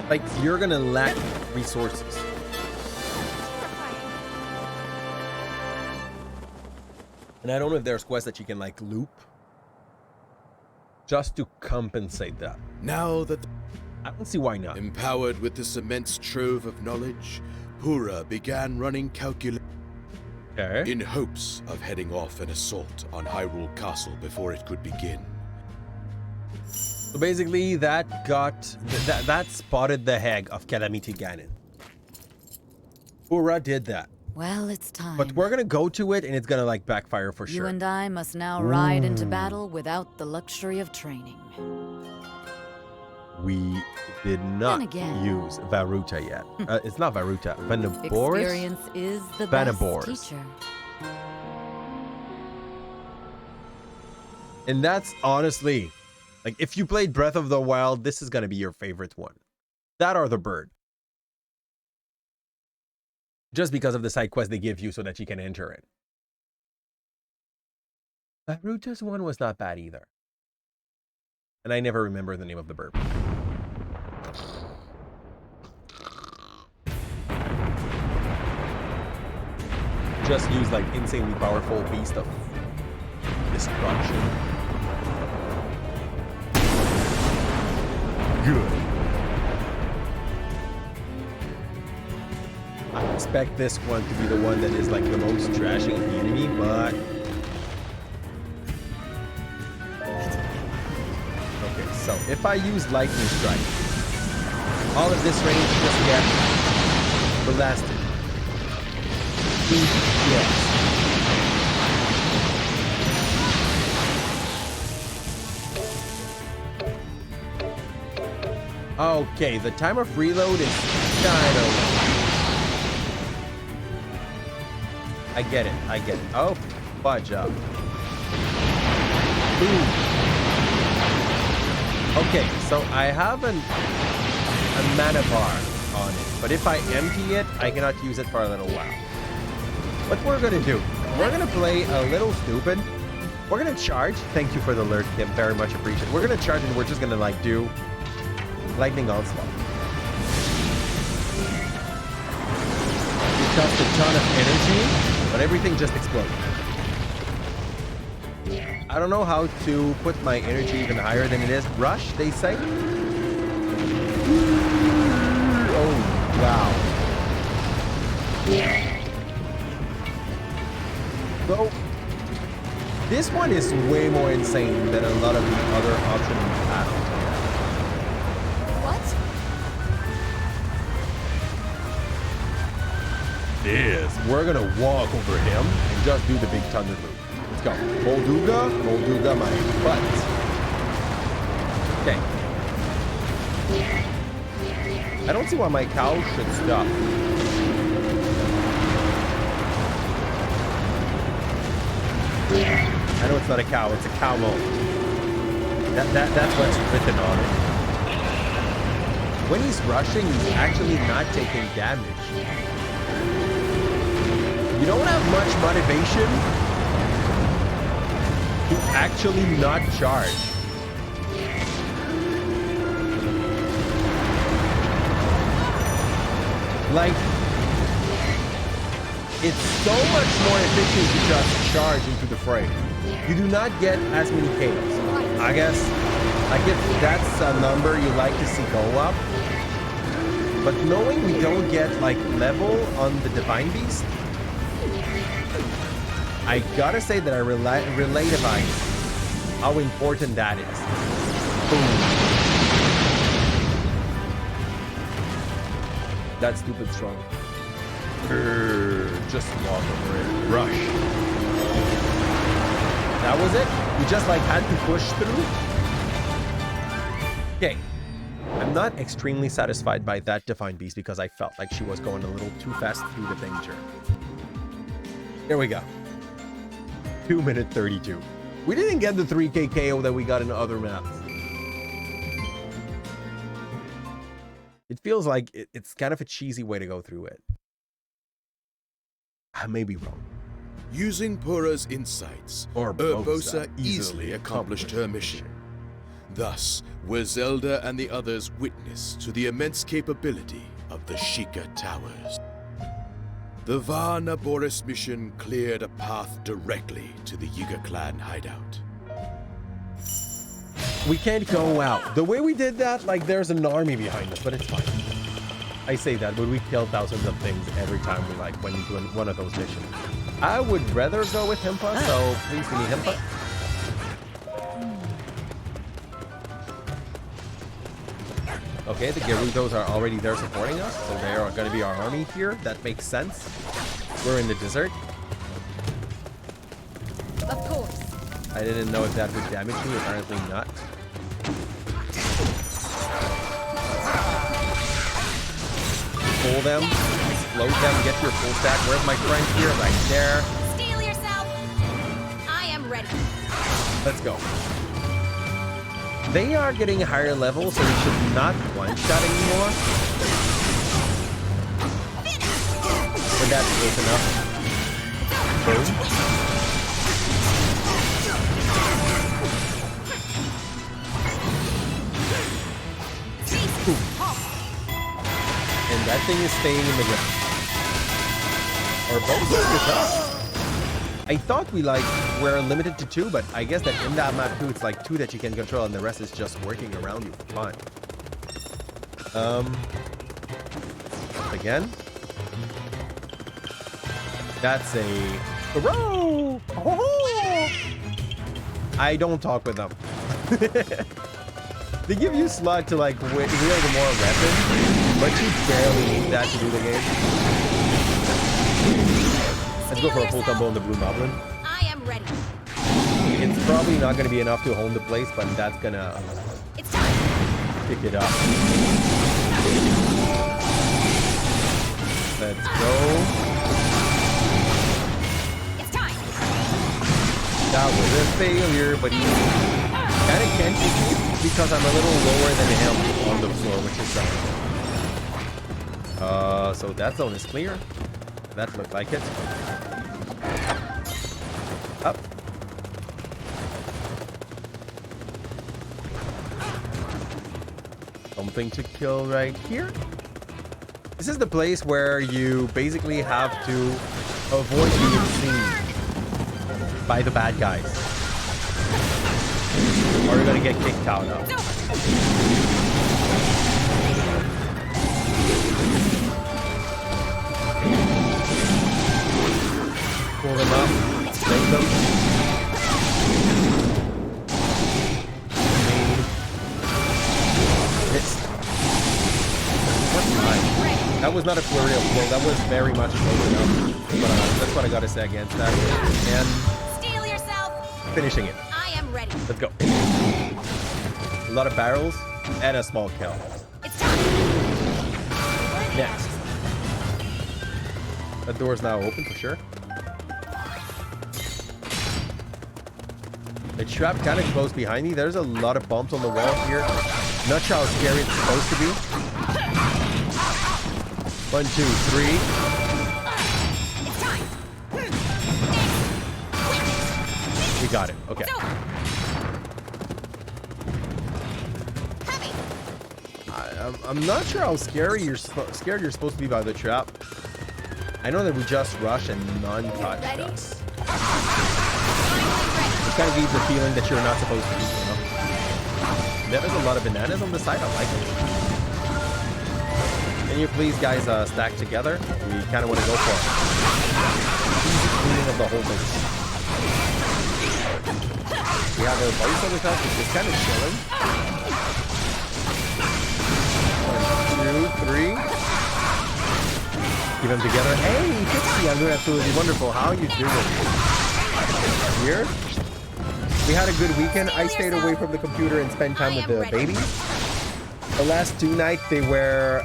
Like, you're gonna lack resources. And I don't know if there's quests that you can, like, loop just to compensate that. Now that I don't see why not. empowered with this immense trove of knowledge, Pura began running calculations Okay. in hopes of heading off an assault on Hyrule Castle before it could begin. So basically, that spotted the head of Calamity Ganon. Pura did that. Well, it's time. But we're gonna go to it, and it's gonna, like, backfire for You sure. and I must now ride into battle without the luxury of training. We did not again. use Varuta yet. It's not Varuta. Venaboris? Experience is the Venaboris. best teacher. And that's honestly, like, if you played Breath of the Wild, this is gonna be your favorite one. That or the bird. Just because of the side quest they give you so that you can enter it. Varuta's one was not bad either. And I never remember the name of the bird. Just use, like, insanely powerful beast of destruction. Good. I expect this one to be the one that is, like, the most trashing the enemy, but... Okay, so if I use Lightning Strike, all of this range just get blasted. Yes. Okay, the time of reload is kind of... I get it. Oh, fudge up. Boom. Okay, so I have a mana bar on it, but if I empty it, I cannot use it for a little while. What we're gonna do, we're gonna play a little stupid. We're gonna charge. Thank you for the alert, Kim. Very much appreciated. We're gonna charge and we're just gonna, like, do Lightning Onslaught. It costs a ton of energy, but everything just exploded. I don't know how to put my energy even higher than it is. Rush, they say? Oh, wow. So, this one is way more insane than a lot of the other options we have. What? This. We're gonna walk over him and just do the big thunder move. Let's go. Molduga my butt. Okay. I don't see why my cow should stop. I know it's not a cow, it's a cow mode. That's what's written on it. When he's rushing, he's actually not taking damage. You don't have much motivation to actually not charge. Like, it's so much more efficient to just charge into the fray. You do not get as many KOs. I guess, like, if that's a number you like to see go up. But knowing we don't get, like, level on the Divine Beast, I gotta say that I relativize how important that is. Boom. That's stupid strong. Just walk over it. Rush. That was it? We just, like, had to push through? Okay. I'm not extremely satisfied by that Divine Beast because I felt like she was going a little too fast through the danger. Here we go. 2 minute 32. We didn't get the 3k KO that we got in other maps. It feels like it's kind of a cheesy way to go through it. I may be wrong. Using Pura's insights, Or Urbosa easily accomplished her mission. Thus were Zelda and the others witness to the immense capability of the Sheikah Towers. The Varna Boris mission cleared a path directly to the Yiga clan hideout. We can't go out. The way we did that, like there's an army behind us, but it's fine. I say that, but we kill thousands of things every time we like went into one of those missions. I would rather go with Himpa, so please give me Himpa. Okay, the Gerudos are already there supporting us, so they are going to be our army here. That makes sense. We're in the desert. Of course. I didn't know if that would damage me. Apparently not. Pull them, explode them, get your full stack. Where's my friend here? Right there. Steel yourself. I am ready. Let's go. They are getting higher level, so we should not one-shot anymore. But that's close enough. Boom. Boom. And that thing is staying in the ground. Or both of us. I thought we were limited to 2, but I guess that in that map too, it's like 2 that you can control, and the rest is just working around you for fun. Again. That's a row. Oh! I don't talk with them. They give you slot to like wield more weapons, but you barely need that to do the game. Let's go for a full combo on the Blue Goblin. I am ready. It's probably not going to be enough to hold the place, but that's going to pick it up. Let's go. It's time. That was a failure, but he kind of can't hit me because I'm a little lower than him on the floor, which is so that zone is clear. That looked like it. Up. Something to kill right here. This is the place where you basically have to avoid being seen by the bad guys, or you're gonna get kicked out of. Pull them up, make them. Hits. What time? That was not a flurry of blow. That was very much close enough. But that's what I gotta say against that. And Steel yourself. Finishing it. I am ready. Let's go. A lot of barrels and a small kill. It's time. Next. That door is now open for sure. The trap kind of close behind me. There's a lot of bumps on the wall here. Not sure how scary it's supposed to be. 1, 2, 3. We got it. Okay. I'm not sure how scary you're supposed to be by the trap. I know that we just rushed and none touched us. It kind of gives the feeling that you're not supposed to be, you know? There's a lot of bananas on the side. I like it. Can you please, guys, stack together? We kind of want to go for it. Easy cleaning of the whole thing. We have our Barisa with us, which is kind of chilling. 1, 2, 3. Keep them together. Hey, Pixie, I'm doing absolutely wonderful. How are you doing? Here? We had a good weekend. I stayed away from the computer and spent time with the babies. The last 2 nights they were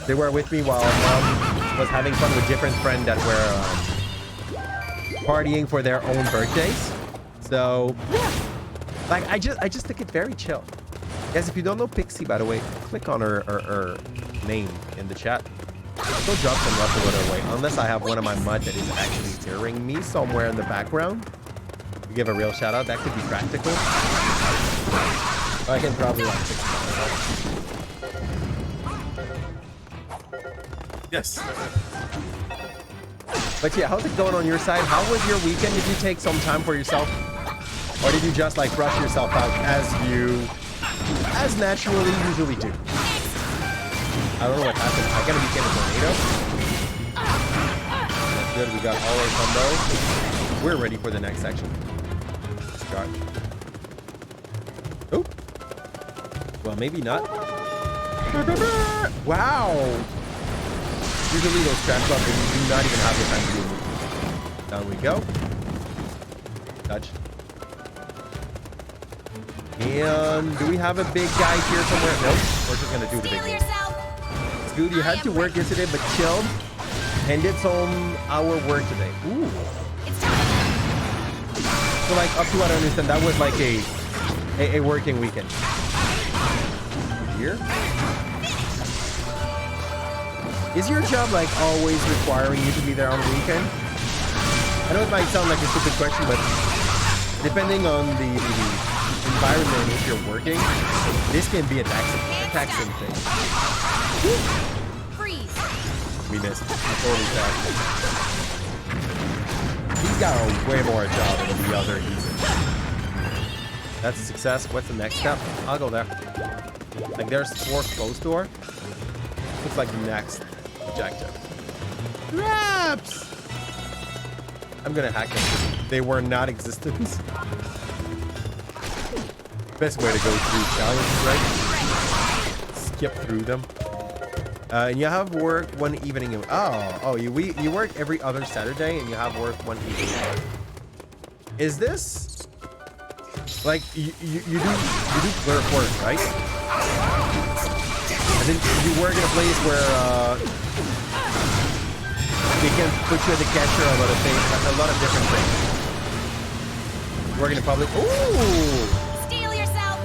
with me while mom was having fun with different friends that were partying for their own birthdays. So like I just took it very chill. Guys, if you don't know Pixie, by the way, click on her name in the chat. Go drop some love to her way. Unless I have one of my mud that is actually tearing me somewhere in the background. Give a real shout out. That could be practical. I can probably like fix it. Yes. But yeah, how's it going on your side? How was your weekend? Did you take some time for yourself? Or did you just like rush yourself out as naturally usually do? I don't know what happened. I gotta became a tornado. That's good. We got all our combos. We're ready for the next section. Start. Oh. Well, maybe not. Wow. Usually those traps up and you do not even have the time to do it. Down we go. Touch. And do we have a big guy here somewhere? Nope. We're just gonna do the big one. It's good. You had to work yesterday, but chilled and did some hour work today. Ooh. So like up to what I understand, that was like a working weekend. Here. Is your job like always requiring you to be there on the weekend? I know it might sound like a stupid question, but depending on the environment if you're working, this can be a taxing thing. Freeze. We missed. Totally taxed. He's got a way more job than the other users. That's a success. What's the next step? I'll go there. Like there's 4 closed door. Looks like the next objective. Traps! I'm gonna hack them. They were not existent. Best way to go through challenges, right? Skip through them. And you have work one evening. You work every other Saturday and you have work one evening. Is this like you do clerk work, right? And then you work in a place where they can put you at the catcher a lot of different things. Working in public. Ooh! Steal yourself.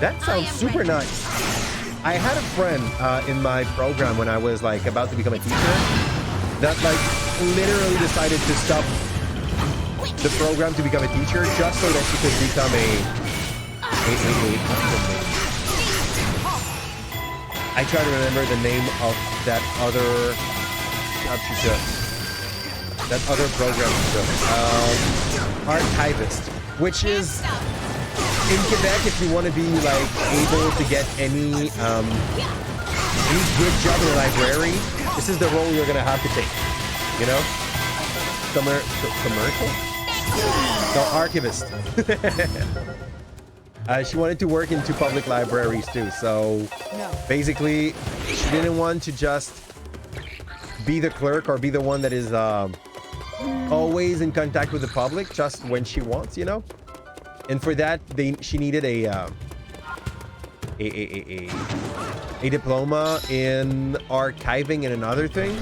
That sounds super nice. I had a friend in my program when I was like about to become a teacher that like literally decided to stop the program to become a teacher just so that she could become I try to remember the name of that other program, archivist, which is in Quebec. If you want to be like able to get any good job in a library, this is the role you're gonna have to take. You know, commercial. No, archivist. She wanted to work into public libraries too, so basically she didn't want to just be the clerk or be the one that is always in contact with the public just when she wants, you know. And for that she needed a diploma in archiving and another thing.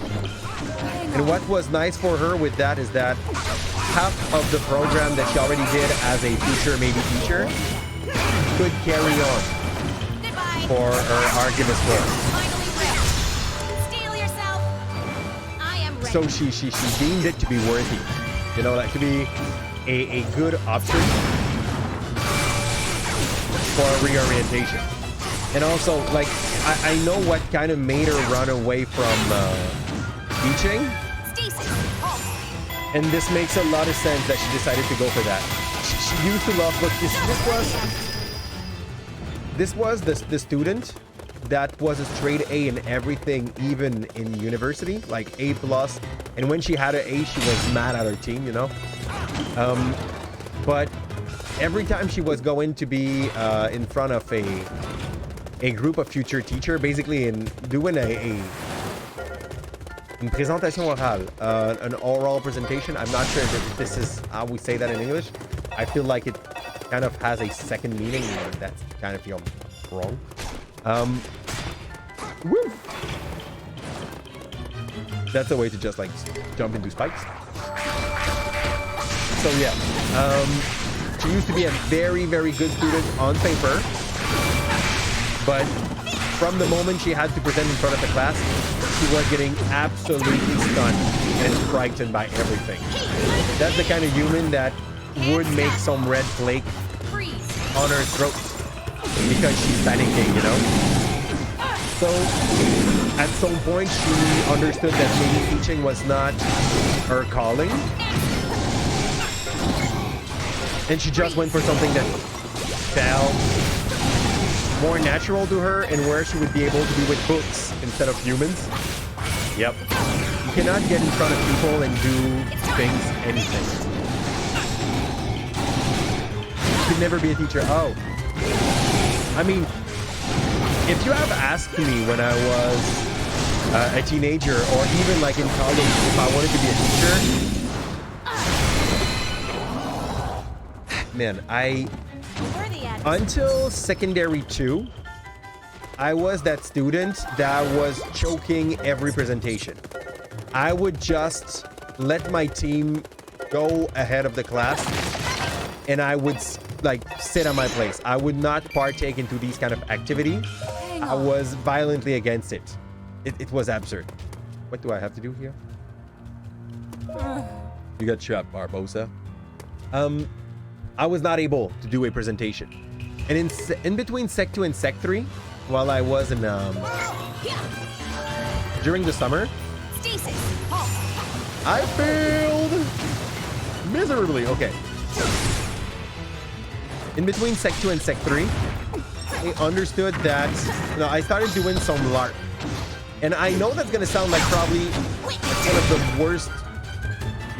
And what was nice for her with that is that half of the program that she already did as a future maybe teacher could carry on for her archivist work. So she deemed it to be worthy, you know, like to be a good option for reorientation. And also, like, I know what kind of made her run away from teaching, and this makes a lot of sense that she decided to go for that. She used to love books. This was the student that was a straight A in everything, even in university, like A+. And when she had an A, she was mad at her team, you know. But every time she was going to be in front of a group of future teacher, basically in doing une présentation orale, an oral presentation. I'm not sure if this is how we say that in English. I feel like it kind of has a second meaning, and that's kind of feel wrong. Woo! That's a way to just like jump into spikes. So yeah, she used to be a very, very good student on paper, but from the moment she had to present in front of the class, she was getting absolutely stunned and frightened by everything. That's the kind of human that would make some red flake on her throat. because she's panicking, you know? So at some point she understood that maybe teaching was not her calling. And she just went for something that felt more natural to her and where she would be able to be with books instead of humans. Yep. You cannot get in front of people and do things, anything. You could never be a teacher. Oh. I mean, if you have asked me when I was a teenager or even like in college if I wanted to be a teacher, man, until secondary 2, I was that student that was choking every presentation. I would just let my team go ahead of the class and I would like sit on my place. I would not partake into these kind of activity. I was violently against it. It was absurd. What do I have to do here? You got shot, Barbosa. I was not able to do a presentation. And in between Sec 2 and Sec 3, while I was in during the summer, I failed miserably. Okay. In between Sec 2 and Sec 3, I understood that, you know, I started doing some LARP. And I know that's gonna sound like probably one of the worst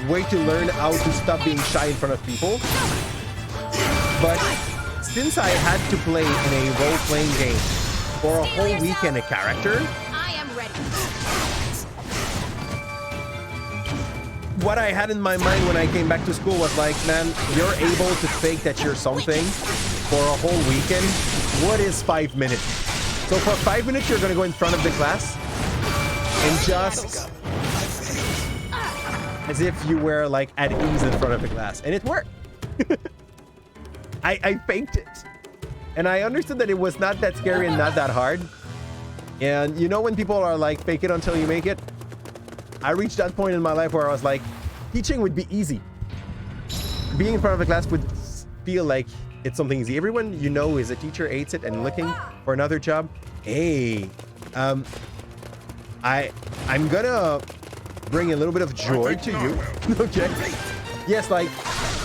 way to learn how to stop being shy in front of people. But since I had to play in a role-playing game for a whole weekend a character, I am ready. what I had in my mind when I came back to school was like, man, you're able to fake that you're something for a whole weekend. What is 5 minutes? So for 5 minutes, you're gonna go in front of the class and just as if you were like at ease in front of the class, and it worked. I faked it, and I understood that it was not that scary and not that hard. And you know when people are like, fake it until you make it? I reached that point in my life where I was like, teaching would be easy. Being in front of a class would feel like it's something easy. Everyone you know is a teacher hates it and looking for another job. Hey, I'm gonna bring a little bit of joy to you. Okay. Yes, like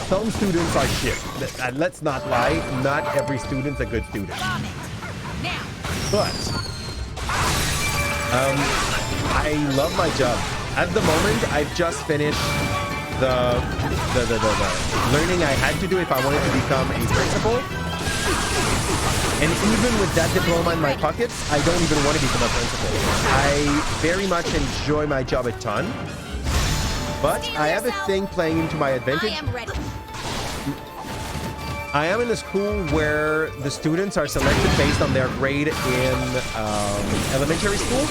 some students are shit. Let's not lie. Not every student's a good student. But I love my job. At the moment, I've just finished the learning I had to do if I wanted to become a principal. And even with that diploma in my pockets, I don't even want to become a principal. I very much enjoy my job a ton. But I have a thing playing into my advantage. I am in a school where the students are selected based on their grade in elementary school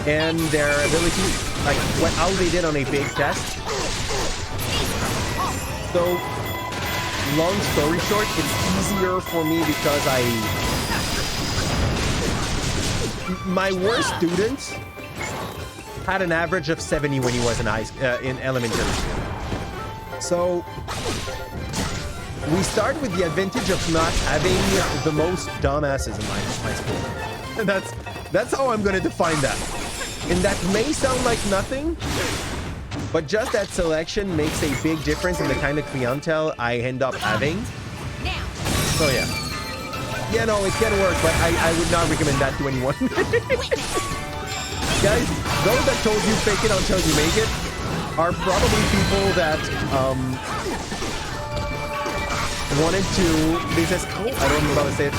and their ability, like how they did on a big test. So, long story short, it's easier for me because my worst student had an average of 70 when he was in elementary school. So we start with the advantage of not having the most dumbasses in my school. And that's how I'm going to define that. And that may sound like nothing, but just that selection makes a big difference in the kind of clientele I end up having. So yeah. Yeah, no, it can work, but I would not recommend that to anyone. Guys, those that told you fake it until you make it are probably people that wanted to, they says, I don't know how to say it,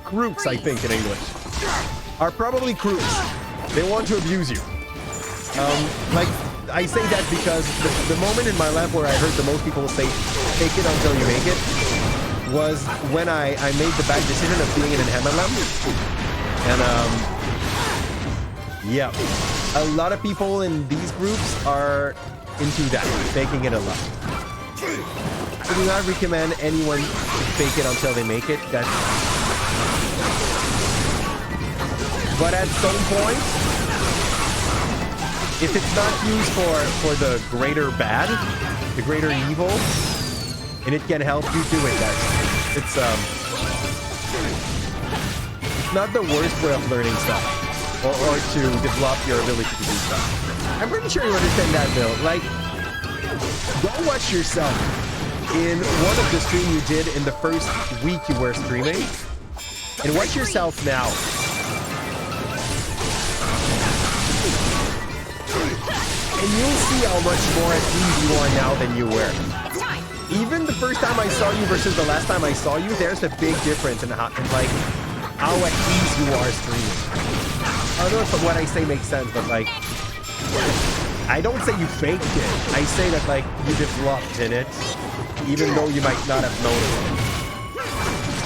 crooks, I think in English, are probably crooks. They want to abuse you. Like, I say that because the moment in my life where I heard the most people say, fake it until you make it, was when I made the bad decision of being in an MLM. And, yeah, a lot of people in these groups are into that, faking it a lot. I do not recommend anyone to fake it until they make it. But at some point, if it's not used for the greater bad, the greater evil, and it can help you do it, guys. it's not the worst way of learning stuff or to develop your ability to do stuff. I'm pretty sure you understand that, Bill. Like, go watch yourself in one of the streams you did in the first week you were streaming, and watch yourself now. And you'll see how much more at ease you are now than you were. Even the first time I saw you versus the last time I saw you, there's a big difference in how at ease you are streaming. I don't know if what I say makes sense, but like, I don't say you faked it. I say that like you developed in it, even though you might not have noticed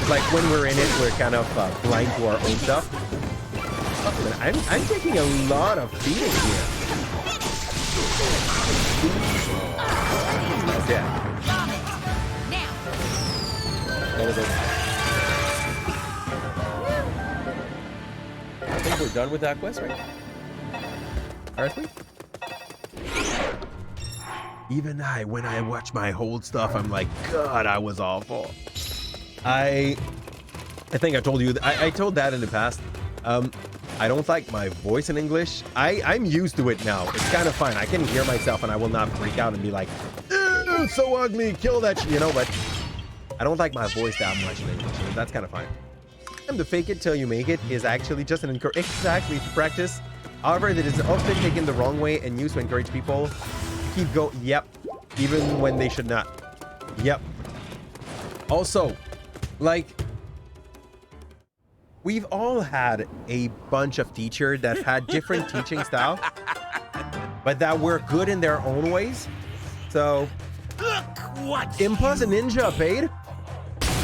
it. Like when we're in it, we're kind of blind to our own stuff. Oh, I'm taking a lot of beating here. Yeah. That was it. I think we're done with that quest, right? Aren't we? Even when I watch my old stuff, I'm like, God, I was awful. I think I told you, I told that in the past. I don't like my voice in English. I'm used to it now. It's kind of fine. I can hear myself and I will not freak out and be like, ew, so ugly, kill that shit, you know, but I don't like my voice that much in English. So that's kind of fine. And the fake it till you make it is actually just an encouragement. Exactly, to practice. However, that is often taken the wrong way and used to encourage people to keep going. Yep. Even when they should not. Yep. Also, like, we've all had a bunch of teachers that had different teaching style, but that were good in their own ways. So, Look what Impa's a ninja, Paid.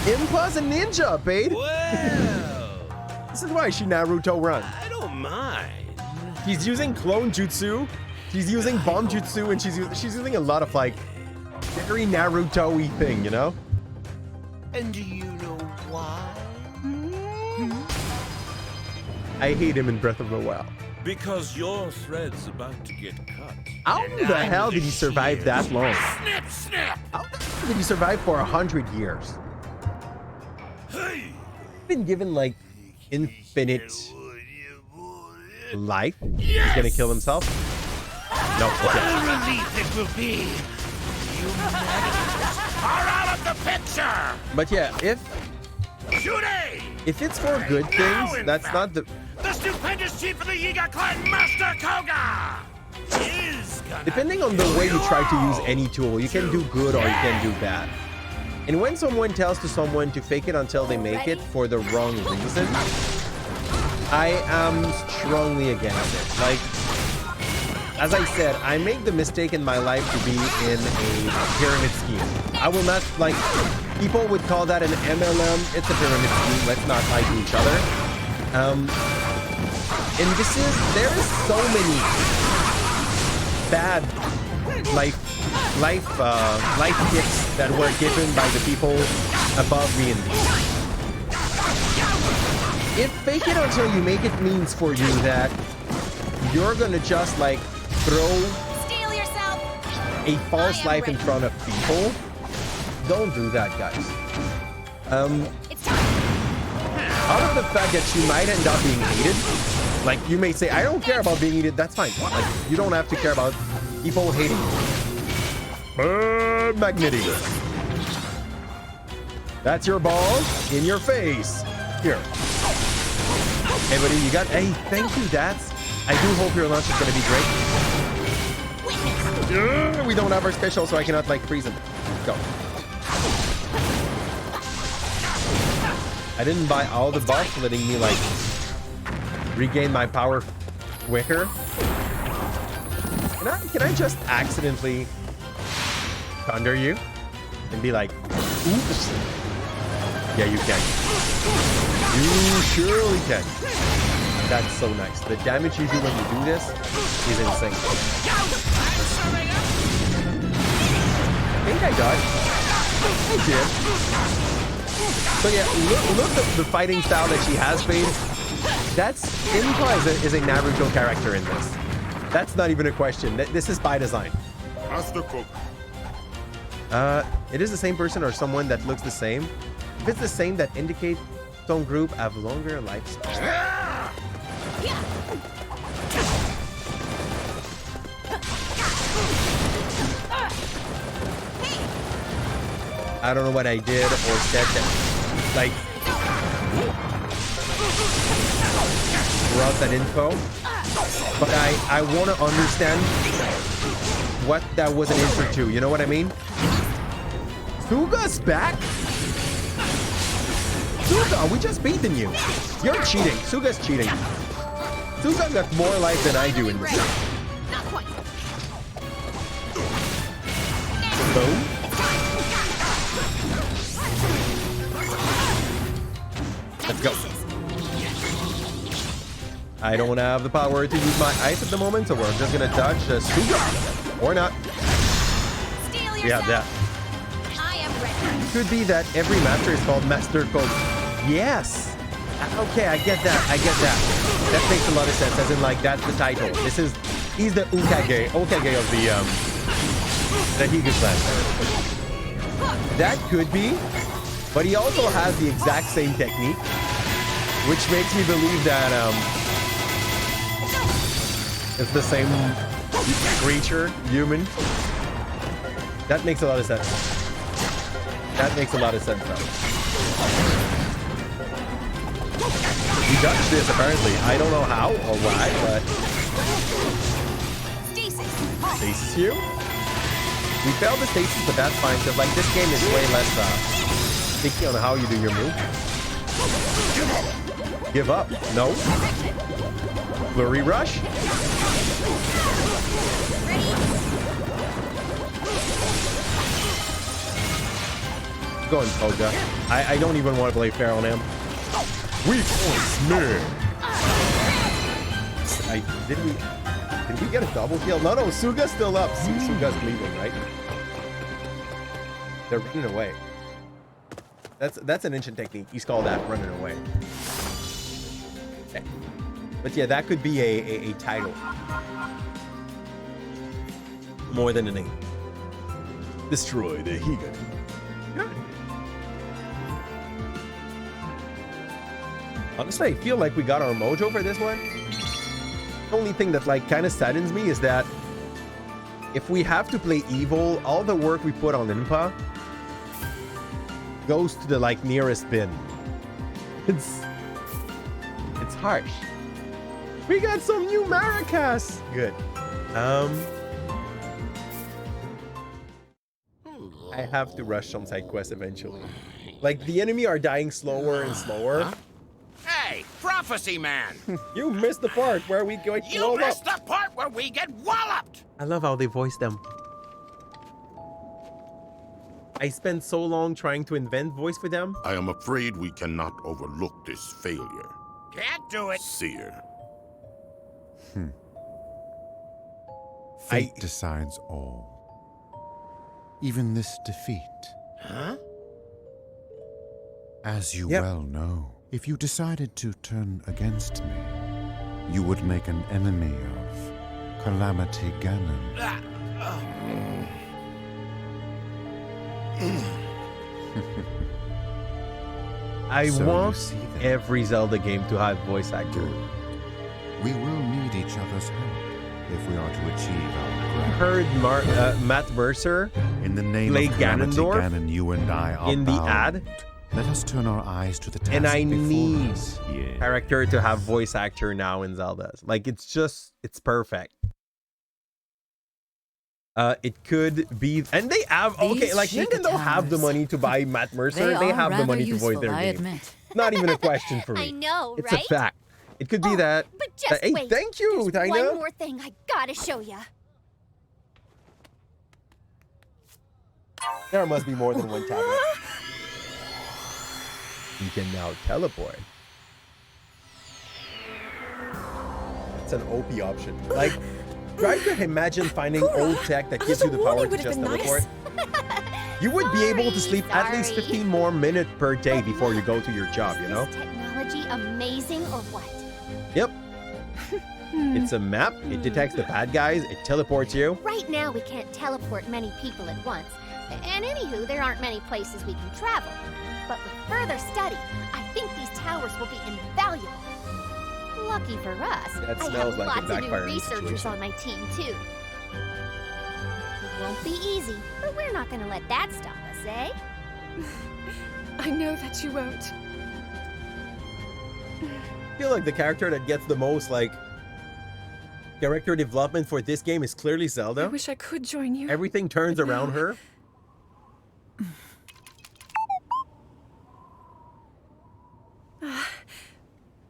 Impa's a ninja, Paid. Well, This is why she Naruto run. I don't mind. She's using clone jutsu, she's using bomb jutsu, and she's using a lot of like very Naruto-y thing, you know? And do you know why? I hate him in Breath of the Wild. Because your thread's about to get cut. How And the I'm hell did he survive shears. that long? Snip, snip! How the hell did he survive for 100 years? Hey! Been given like infinite life. He's Yes! gonna kill himself. No, What okay. a relief it will be! You are out of the picture! But yeah, Today! if it's for good Now, things, in that's fact, not the. The stupendous chief of the Yiga clan, Master Koga! Is gonna Depending on the way you try to use any tool, you can do good or you can do bad. And when someone tells to someone to fake it until they make it for the wrong reason, I am strongly against it. Like, as I said, I made the mistake in my life to be in a pyramid scheme. I will not, like, people would call that an MLM. It's a pyramid scheme. Let's not lie to each other. And there is so many bad life kicks that were given by the people above me in this. If fake it until you make it means for you that you're gonna just like throw Steal yourself. a false life in front of people, don't do that, guys. It's time. Out of the fact that you might end up being hated, like you may say, I don't care about being hated, that's fine. Like, you don't have to care about people hating you. Magnetic. That's your ball in your face. Here. Hey, buddy, you got... Hey, thank you, Dats. I do hope your lunch is going to be great. We don't have our special, so I cannot, like, freeze him. Go. I didn't buy all the buffs, letting me, like, regain my power quicker. Can I just accidentally thunder you and be like, oops? Yeah, you can. You surely can. That's so nice. The damage you do when you do this is insane. I think I died. I did. So yeah, look at the fighting style that she has made. That's Impa is a Naruto character in this. That's not even a question. This is by design. Master Cook. It is the same person or someone that looks the same. If it's the same, that indicates Some group have longer lifespan. I don't know what I did or said that, like, brought that info, but I want to understand what that was an intro to. You know what I mean? Suga's back? Suga, we just beaten you. You're cheating. Suga's cheating. Suga got more life than I do in this. Boom. Let's go. I don't have the power to use my ice at the moment, so we're just gonna dodge the Suga. Or not. We have that. Could be that every master is called Master Code. Yes. Okay, I get that. I get that. That makes a lot of sense. As in, like, that's the title. He's the Ukage of the Yiga clan. That could be, but he also has the exact same technique, which makes me believe that it's the same creature, human. That makes a lot of sense. That makes a lot of sense, though. We dodged this, apparently. I don't know how or why, but... Stasis you? We failed the stasis, but that's fine, because, like, this game is way less sticky on how you do your move. Give up. No. Flurry rush. Go on, Toga. I don't even want to play fair on him. Weak points, man. Did we get a double kill? No, Suga's still up. Suga's leaving, right? They're running away. That's an ancient technique. He's called that running away. Okay. But yeah, that could be a title. More than a name. Destroy the Yiga. Good. Honestly, I feel like we got our mojo for this one. The only thing that, like, kind of saddens me is that if we have to play evil, all the work we put on Impa goes to the, like, nearest bin. It's harsh. We got some new Maracas. Good. I have to rush some side quests eventually. Like, the enemy are dying slower and slower. Huh? Hey, Prophecy Man! You missed the part where we get You blown missed up. the part where we get walloped! I love how they voice them. I spent so long trying to invent voice for them. I am afraid we cannot overlook this failure. Can't do it. Seer. Fate decides all. Even this defeat. Huh? As you well know, if you decided to turn against me, you would make an enemy of Calamity Ganon. I So want you see then. every Zelda game to have voice actor. Good. We will need each other's help if we are to achieve our goal. Heard Matt Mercer In the name play of Calamity Ganondorf Ganon, you and I are in the bound. ad, Let us turn our eyes to the task and I before need us. Yeah. character to have voice actor now in Zelda's. Like, it's perfect. It could be, and they have, okay, These like, Sheikah Nintendo have the towers. money to buy Matt Mercer. They are have the rather money to voice useful, their I game. admit. Not even a question for me. I know, It's right? a fact. It could be that. But just Hey, wait. thank you, There's Tina. one more thing I gotta show ya. There must be more than one tablet. You can now teleport. That's an OP option. Like, try to imagine finding old tech that gives you the power to just teleport. You would be able to sleep at least Sorry. 15 more minutes per day before you go to your job, you know? Is technology amazing or what? Yep. It's a map, it detects the bad guys, it teleports you. Right now we can't teleport many people at once. And anywho, there aren't many places we can travel. But with further study, I think these towers will be invaluable. Lucky for us, That I smells have like a lots of new backfiring researchers situation. on my team, too. It won't be easy, but we're not gonna let that stop us, eh? I know that you won't. I feel like the character that gets the most, like, character development for this game is clearly I Zelda. wish I could join you. Everything turns around her.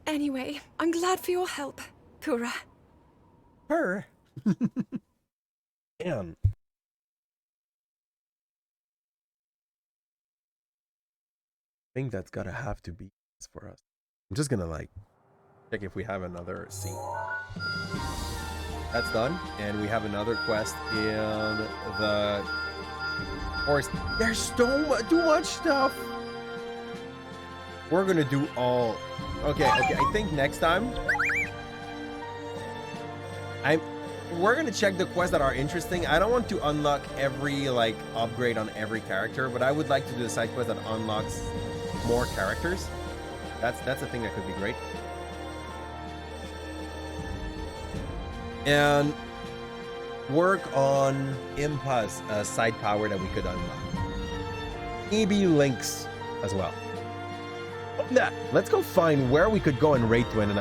Anyway, I'm glad for your help, Kura. Her. Damn. I think that's gotta have to be for us. I'm just gonna like check if we have another scene. That's done, and we have another quest in the forest. There's so too much stuff. We're gonna do all. Okay. I think next time we're gonna check the quests that are interesting. I don't want to unlock every like upgrade on every character, but I would like to do the side quest that unlocks more characters. That's a thing that could be great. And work on Impa's side power that we could unlock. Maybe Link's as well. Let's go find where we could go and raid Twin tonight.